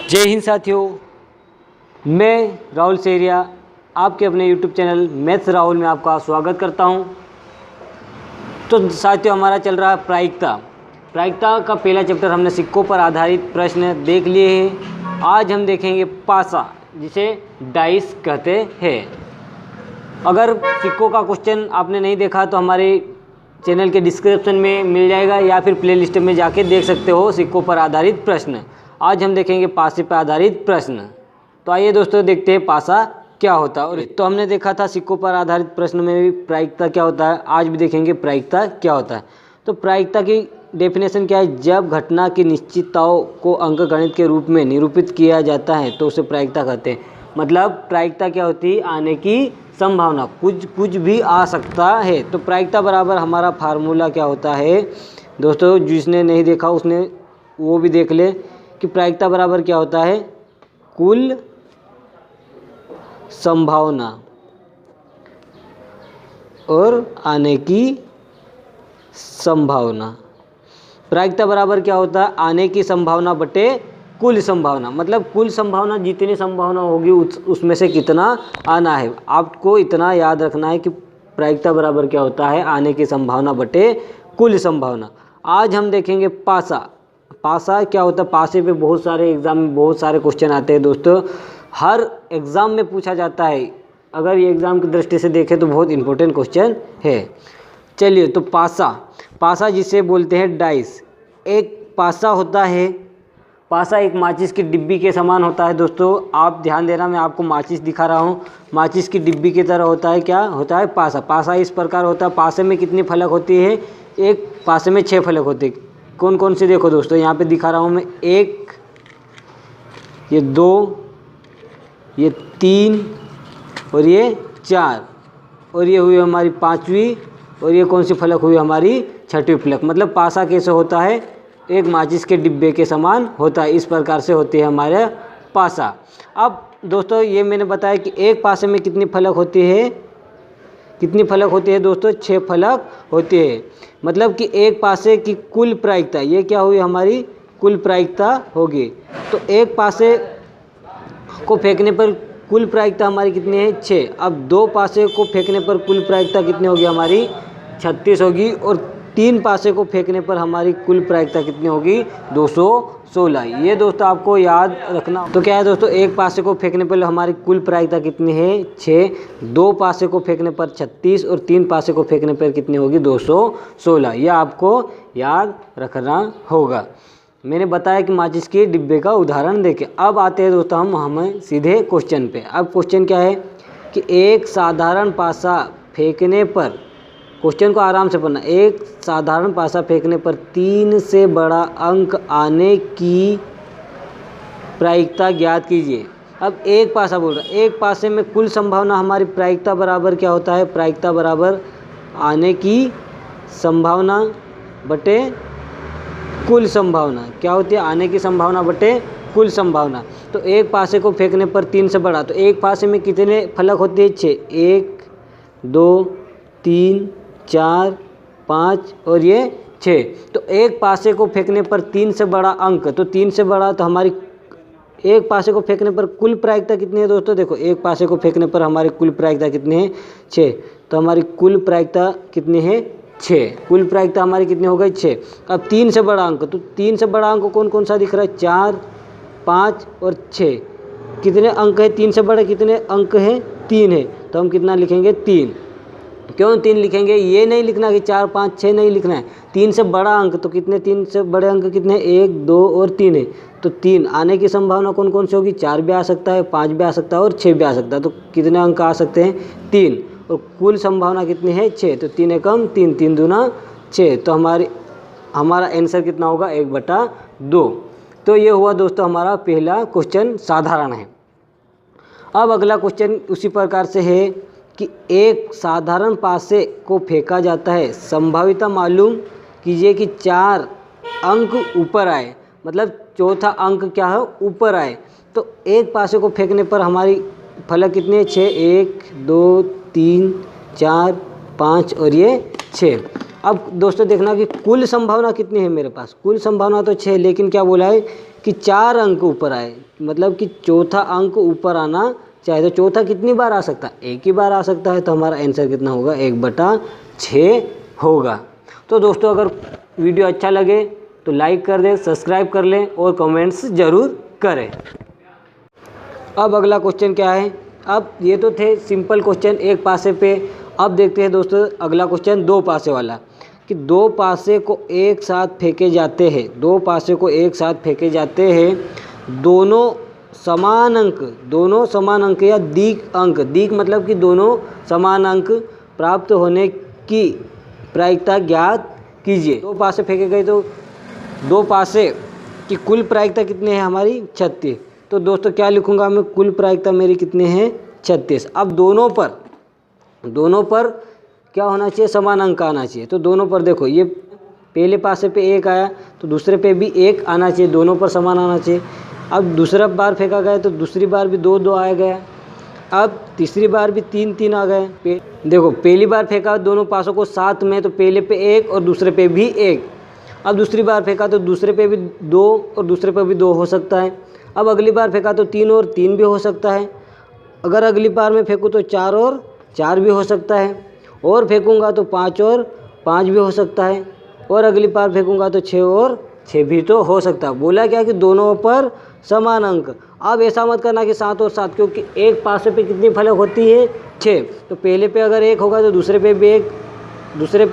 जय हिंद साथियों, मैं राहुल सेरिया आपके अपने यूट्यूब चैनल मैथ्स राहुल में आपका स्वागत करता हूं। तो साथियों, हमारा चल रहा है प्रायिकता का पहला चैप्टर हमने सिक्कों पर आधारित प्रश्न देख लिए हैं। आज हम देखेंगे पासा, जिसे डाइस कहते हैं। अगर सिक्कों का क्वेश्चन आपने नहीं देखा तो हमारे चैनल के डिस्क्रिप्शन में मिल जाएगा या फिर प्लेलिस्ट में जाके देख सकते हो सिक्कों पर आधारित प्रश्न। आज हम देखेंगे पासे पर आधारित प्रश्न। तो आइए दोस्तों, देखते हैं पासा क्या होता है। और तो हमने देखा था सिक्कों पर आधारित प्रश्न में भी प्रायिकता क्या होता है, आज भी देखेंगे प्रायिकता क्या होता है। तो प्रायिकता की डेफिनेशन क्या है? जब घटना की निश्चितताओं को अंकगणित के रूप में निरूपित किया जाता है तो उसे प्रायिकता कहते हैं। मतलब प्रायिकता क्या होती है? आने की संभावना, कुछ भी आ सकता है। तो प्रायिकता बराबर हमारा फार्मूला क्या होता है दोस्तों? जिसने नहीं देखा उसने वो भी देख ले कि प्रायिकता बराबर क्या होता है? कुल संभावना और आने की संभावना। प्रायिकता बराबर क्या होता है? आने की संभावना बटे कुल संभावना। मतलब कुल संभावना, जितनी संभावना होगी उसमें से कितना आना है। आपको इतना याद रखना है कि प्रायिकता बराबर क्या होता है? आने की संभावना बटे कुल संभावना। आज हम देखेंगे पासा क्या होता है। पासे पे बहुत सारे एग्जाम में बहुत सारे क्वेश्चन आते हैं दोस्तों, हर एग्ज़ाम में पूछा जाता है। अगर ये एग्ज़ाम की दृष्टि से देखें तो बहुत इंपॉर्टेंट क्वेश्चन है। चलिए, तो पासा जिसे बोलते हैं डाइस। एक पासा होता है, पासा एक माचिस की डिब्बी के समान होता है दोस्तों। आप ध्यान देना, मैं आपको माचिस दिखा रहा हूँ। माचिस की डिब्बी की तरह होता है। क्या होता है? पासा इस प्रकार होता है। पासे में कितनी फलक होती है? एक पासे में 6 फलक होते हैं। कौन कौन से? देखो दोस्तों, यहाँ पे दिखा रहा हूँ मैं। 1, ये 2, ये 3 और ये 4 और ये हुई हमारी 5वीं और ये कौन सी फलक हुई? हमारी 6वीं फलक। मतलब पासा कैसे होता है? एक माचिस के डिब्बे के समान होता है। इस प्रकार से होती है हमारे पासा। अब दोस्तों, ये मैंने बताया कि एक पासे में कितनी फलक होती है? कितनी फलक होती है दोस्तों? 6 फलक होती है। मतलब कि एक पासे की कुल प्रायिकता, ये क्या हुई? हमारी कुल प्रायिकता होगी। तो एक पासे को फेंकने पर कुल प्रायिकता हमारी कितनी है? 6। अब 2 पासे को फेंकने पर कुल प्रायिकता कितनी होगी? हमारी 36 होगी। और 3 पासे को फेंकने पर हमारी कुल प्रायिकता कितनी होगी? 216। ये दोस्तों आपको याद रखना। तो क्या है दोस्तों? एक पासे को फेंकने पर हमारी कुल प्रायिकता कितनी है? 6। 2 पासे को फेंकने पर 36 और 3 पासे को फेंकने पर कितनी होगी? 216। यह आपको याद रखना होगा। मैंने बताया कि माचिस के डिब्बे का उदाहरण देखें। अब आते हैं दोस्तों हमें सीधे क्वेश्चन पे। अब क्वेश्चन क्या है कि एक साधारण पासा फेंकने पर, क्वेश्चन को आराम से पढ़ना, एक साधारण पासा फेंकने पर 3 से बड़ा अंक आने की प्रायिकता ज्ञात कीजिए। अब एक पासा बोल रहा है, एक पासे में कुल संभावना हमारी प्रायिकता बराबर क्या होता है? प्रायिकता बराबर आने की संभावना बटे कुल संभावना। क्या होती है? आने की संभावना बटे कुल संभावना। तो एक पासे को फेंकने पर 3 से बड़ा, तो एक पासे में कितने फलक होते हैं? 6। 1, 2, 3, 4, 5 और ये 6। तो एक पासे को फेंकने पर 3 से बड़ा अंक, तो 3 से बड़ा, तो हमारी एक पासे को फेंकने पर कुल प्रायिकता कितनी है दोस्तों? देखो, एक पासे को फेंकने पर हमारी कुल प्रायिकता कितनी है? 6। तो हमारी कुल प्रायिकता कितनी है? 6। कुल प्रायिकता हमारी कितनी हो गई? 6। अब 3 से बड़ा अंक, तो 3 से बड़ा अंक कौन कौन सा दिख रहा है? 4, 5 और 6। कितने अंक है 3 से बड़े? कितने अंक हैं? 3 है। तो हम कितना लिखेंगे? 3। क्यों 3 लिखेंगे? ये नहीं लिखना कि 4, 5, 6 नहीं लिखना है। 3 से बड़ा अंक, तो कितने? 3 से बड़े अंक कितने? 1, 2 और 3 है। तो 3 आने की संभावना कौन कौन सी होगी? 4 भी आ सकता है, 5 भी आ सकता है और 6 भी आ सकता है। तो कितने अंक आ सकते हैं? 3। और कुल संभावना कितनी है? 6। तो 3 एकम 3, 3 दूना 6। तो हमारा आंसर कितना होगा? 1/2। तो ये हुआ दोस्तों हमारा पहला क्वेश्चन, साधारण है। अब अगला क्वेश्चन उसी प्रकार से है कि एक साधारण पासे को फेंका जाता है, संभाविता मालूम कीजिए कि 4 अंक ऊपर आए। मतलब चौथा अंक क्या है? ऊपर आए। तो एक पासे को फेंकने पर हमारी फलक कितने हैं? 6। 1, 2, 3, 4, 5 और ये 6। अब दोस्तों देखना कि कुल संभावना कितनी है मेरे पास। कुल संभावना तो 6, लेकिन क्या बोला है कि 4 अंक ऊपर आए, मतलब कि चौथा अंक ऊपर आना चाहे। तो चौथा कितनी बार आ सकता है? एक ही बार आ सकता है। तो हमारा आंसर कितना होगा? 1/6 होगा। तो दोस्तों अगर वीडियो अच्छा लगे तो लाइक कर दें, सब्सक्राइब कर लें और कमेंट्स ज़रूर करें। अब अगला क्वेश्चन क्या है? अब ये तो थे सिंपल क्वेश्चन एक पासे पे। अब देखते हैं दोस्तों अगला क्वेश्चन 2 पासे वाला, कि 2 पासे को एक साथ फेंके जाते हैं। 2 पासे को एक साथ फेंके जाते हैं, दोनों समान अंक या दिक अंक, दिक मतलब कि दोनों समान अंक प्राप्त होने की प्रायिकता ज्ञात कीजिए। 2 पासे फेंके गए तो 2 पासे की कुल प्रायिकता कितनी है हमारी? 36। तो दोस्तों क्या लिखूंगा मैं? कुल प्रायिकता मेरी कितने हैं? 36। अब दोनों पर क्या होना चाहिए? समान अंक आना चाहिए। तो दोनों पर देखो, ये पहले पासे पे 1 आया तो दूसरे पे भी 1 आना चाहिए, दोनों पर समान आना चाहिए। अब दूसरा बार फेंका गया तो दूसरी बार भी 2 आ गया। अब तीसरी बार भी 3 आ गए। देखो पहली बार फेंका दोनों पासों को साथ में, तो पहले पे 1 और दूसरे पे भी 1। अब दूसरी बार फेंका तो दूसरे पे भी 2 और दूसरे पे भी 2 हो सकता है। अब अगली बार फेंका तो 3 और 3 भी हो सकता है। अगर अगली बार में फेंकूँ तो 4 और 4 भी हो सकता है। और फेंकूँगा तो 5 और 5 भी हो सकता है। और अगली बार फेंकूँगा तो 6 और 6 भी तो हो सकता है। बोला क्या कि दोनों पर समान अंक। अब ऐसा मत करना कि 7 और 7, क्योंकि एक पासे पे कितनी फलक होती है? 6। तो पहले पे अगर 1 होगा तो दूसरे पे भी 1, दूसरी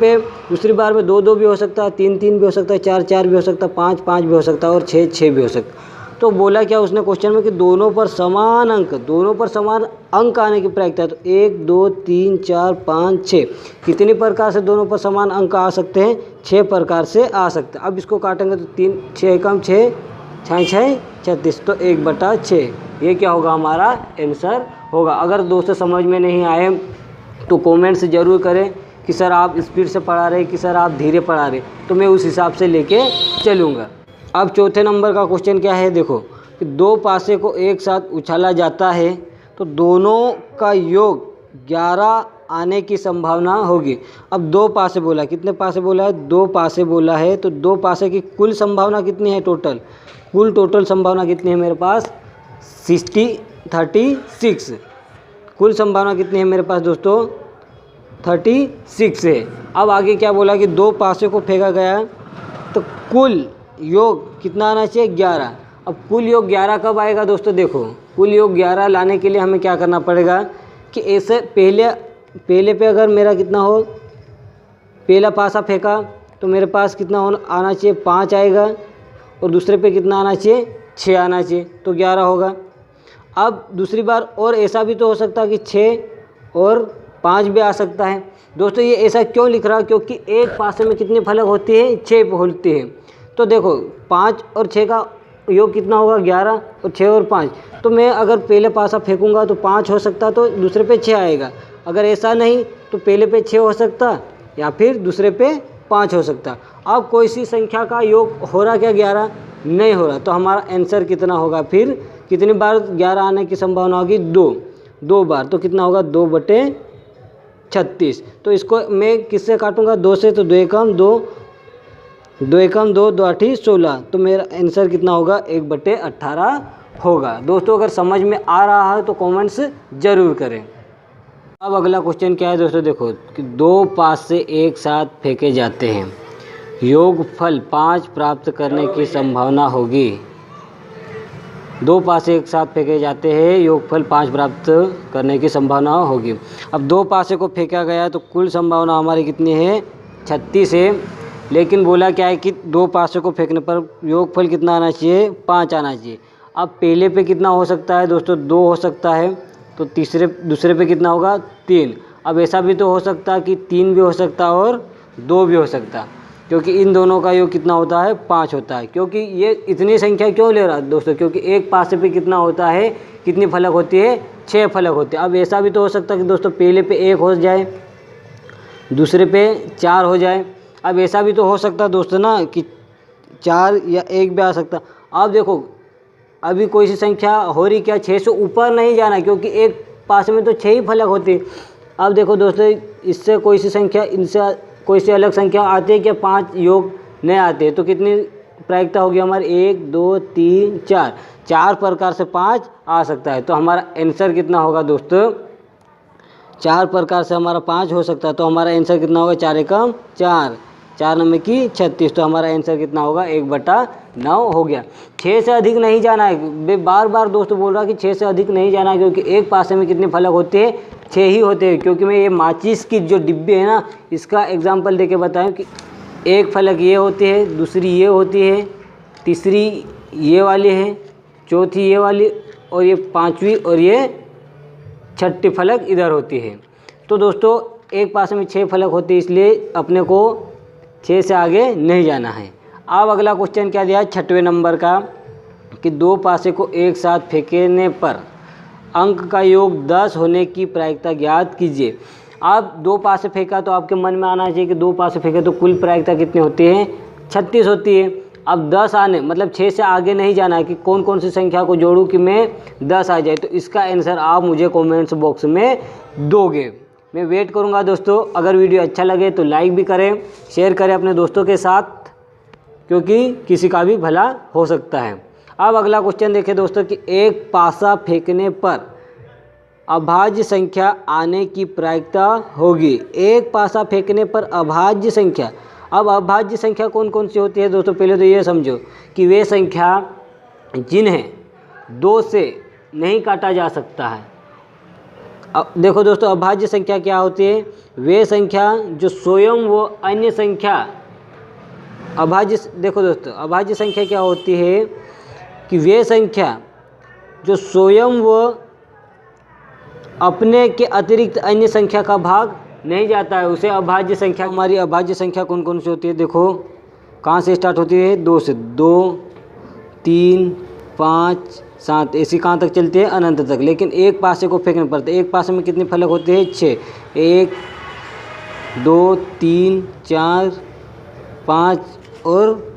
बार में 2 भी हो सकता है, 3 भी हो सकता है, 4 भी हो सकता है, 5 भी हो सकता है और 6 भी हो सकता है। तो बोला क्या उसने क्वेश्चन में कि दोनों पर समान अंक आने की प्रायिकता है। तो 1 2 3 4 5 6 कितनी प्रकार से दोनों पर समान अंक आ सकते हैं? 6 प्रकार से आ सकते हैं। अब इसको काटेंगे तो 3 6 कम 6 6 36, तो 1/6 ये क्या होगा? हमारा आंसर होगा। अगर दोस्तों समझ में नहीं आए तो कमेंट्स ज़रूर करें कि सर आप स्पीड से पढ़ा रहे, कि सर आप धीरे पढ़ा रहे, तो मैं उस हिसाब से लेके चलूँगा। अब चौथे नंबर का क्वेश्चन क्या है? देखो कि 2 पासे को एक साथ उछाला जाता है तो दोनों का योग 11 आने की संभावना होगी। अब 2 पासे बोला, कितने पासे बोला है? 2 पासे बोला है। तो 2 पासे की कुल संभावना कितनी है? टोटल संभावना कितनी है मेरे पास? 36। कुल संभावना कितनी है मेरे पास दोस्तों? 36 है। अब आगे क्या बोला कि 2 पासे को फेंका गया तो कुल योग कितना आना चाहिए? 11। अब कुल योग 11 कब आएगा दोस्तों? देखो कुल योग 11 लाने के लिए हमें क्या करना पड़ेगा कि ऐसे पहले पे अगर मेरा कितना हो, पहला पासा फेंका तो मेरे पास कितना आना चाहिए? 5 आएगा। और दूसरे पे कितना आना चाहिए? 6 आना चाहिए, तो 11 होगा। अब दूसरी बार और ऐसा भी तो हो सकता है कि 6 और 5 भी आ सकता है। दोस्तों ये ऐसा क्यों लिख रहा है? क्योंकि एक पासे में कितनी फलक होती है? 6 होती है। तो देखो 5 और 6 का योग कितना होगा? 11। और 6 और 5, तो मैं अगर पहले पासा फेंकूंगा तो 5 हो सकता, तो दूसरे पे 6 आएगा। अगर ऐसा नहीं तो पहले पे 6 हो सकता या फिर दूसरे पे 5 हो सकता। अब कोई सी संख्या का योग हो रहा क्या? 11 नहीं हो रहा। तो हमारा आंसर कितना होगा? फिर कितनी बार 11 आने की संभावना होगी? 2 बार। तो कितना होगा? 2/36। तो इसको मैं किससे काटूंगा? 2 से। तो 2 एकम 2, 2 एकम 2, 2 8 16। तो मेरा आंसर कितना होगा? 1/18 होगा। दोस्तों अगर समझ में आ रहा है तो कमेंट्स ज़रूर करें। अब अगला क्वेश्चन क्या है दोस्तों? देखो कि 2 पासे एक साथ फेंके जाते हैं, योगफल 5 प्राप्त करने की संभावना होगी। 2 पासे एक साथ फेंके जाते हैं, योगफल 5 प्राप्त करने की संभावना होगी। अब 2 पासे को फेंका गया तो कुल संभावना हमारी कितनी है? 36 है। लेकिन बोला क्या है कि 2 पासे को फेंकने पर योगफल कितना आना चाहिए? 5 आना चाहिए। अब पहले पे कितना हो सकता है दोस्तों? 2 हो सकता है। तो दूसरे पे कितना होगा? 3। अब ऐसा भी तो हो सकता है कि 3 भी हो सकता और 2 भी हो सकता, क्योंकि इन दोनों का योग कितना होता है? 5 होता है। क्योंकि ये इतनी संख्या क्यों ले रहा है दोस्तों? क्योंकि एक पासे पे कितना होता है? कितनी फलक होती है? 6 फलक होती है। अब ऐसा भी तो हो सकता है कि दोस्तों पहले पे 1 हो जाए, दूसरे पे 4 हो जाए। अब ऐसा भी तो हो सकता है दोस्तों ना कि 4 या 1 भी आ सकता। अब देखो अभी कोई सी संख्या हो रही क्या? 6 से ऊपर नहीं जाना, क्योंकि एक पासे में तो 6 ही फलक होती है। अब देखो दोस्तों इससे कोई सी संख्या इनसे कोई से अलग संख्या आते हैं क्या? 5 योग नहीं आते। तो कितनी प्रायिकता होगी हमारी? 1 2 3 4, 4 प्रकार से 5 आ सकता है। तो हमारा आंसर कितना होगा दोस्तों? 4 प्रकार से हमारा 5 हो सकता है। तो हमारा आंसर कितना होगा? 4 एकम 4, 4 9 की 36। तो हमारा आंसर कितना होगा? 1/9 हो गया। 6 से अधिक नहीं जाना है। बार बार दोस्तों बोल रहा कि 6 से अधिक नहीं जाना है, क्योंकि एक पासे में कितने फलक होते हैं? 6 ही होते हैं। क्योंकि मैं ये माचिस की जो डिब्बे है ना, इसका एग्जाम्पल देके बताऊँ कि एक फलक ये होती है, दूसरी ये होती है, तीसरी ये वाली है, चौथी ये वाली, और ये 5वीं और ये 6ठी फलक इधर होती है। तो दोस्तों एक पासे में 6 फलक होते हैं, इसलिए अपने को 6 से आगे नहीं जाना है। अब अगला क्वेश्चन क्या दिया है 6वें नंबर का, कि 2 पासे को एक साथ फेंकने पर अंक का योग 10 होने की प्रायिकता ज्ञात कीजिए। आप 2 पासे फेंका तो आपके मन में आना चाहिए कि 2 पासे फेंके तो कुल प्रायिकता कितनी होती है? 36 होती है। अब 10 आने मतलब 6 से आगे नहीं जाना है कि कौन कौन सी संख्या को जोड़ूं कि मैं 10 आ जाए। तो इसका आंसर आप मुझे कमेंट्स बॉक्स में दोगे, मैं वेट करूंगा दोस्तों। अगर वीडियो अच्छा लगे तो लाइक भी करें, शेयर करें अपने दोस्तों के साथ, क्योंकि किसी का भी भला हो सकता है। अब अगला क्वेश्चन देखें दोस्तों, कि एक पासा फेंकने पर अभाज्य संख्या आने की प्रायिकता होगी। एक पासा फेंकने पर अभाज्य संख्या। अब अभाज्य संख्या कौन कौन सी होती है दोस्तों? पहले तो ये समझो कि वे संख्या जिन्हें 2 से नहीं काटा जा सकता है। अब देखो दोस्तों, अभाज्य संख्या क्या होती है? वे संख्या जो स्वयं वो अन्य संख्या देखो दोस्तों, अभाज्य संख्या क्या होती है? कि वे संख्या जो स्वयं वो अपने के अतिरिक्त अन्य संख्या का भाग नहीं जाता है, उसे अभाज्य संख्या। हमारी अभाज्य संख्या कौन कौन सी होती है? देखो कहाँ से स्टार्ट होती है? 2 से। 2 3 5 7 ऐसी कहाँ तक चलती है? अनंत तक। लेकिन एक पासे को फेंकने पर, एक पासे में कितने फलक होते हैं? 6। 1 2 3 4 5 और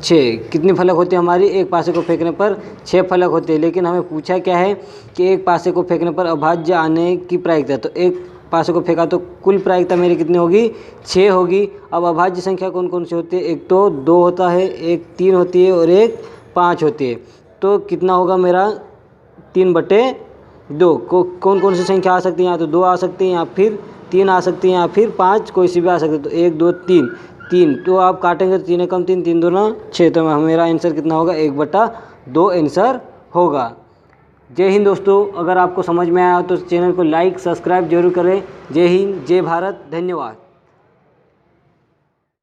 6 कितने फलक होते हैं हमारी? एक पासे को फेंकने पर 6 फलक होते हैं। लेकिन हमें पूछा क्या है कि एक पासे को फेंकने पर अभाज्य आने की प्रायिकता। तो एक पासे को फेंका तो कुल प्रायिकता मेरी कितनी होगी? 6 होगी। अब अभाज्य संख्या कौन कौन सी होती है? एक तो 2 होता है, एक 3 होती है और एक 5 होती है। तो कितना होगा मेरा? 3/2। कौन कौन सी संख्या आ सकती है? यहाँ तो 2 आ सकती है, या फिर 3 आ सकती है, या फिर 5, कोई सी भी आ सकती है। तो 1 2 3 3, तो आप काटेंगे तो 3 एकम 3, 3 दूना 6। तो मेरा आंसर कितना होगा? 1/2 आंसर होगा। जय हिंद दोस्तों। अगर आपको समझ में आया तो चैनल को लाइक सब्सक्राइब जरूर करें। जय हिंद, जय भारत, धन्यवाद।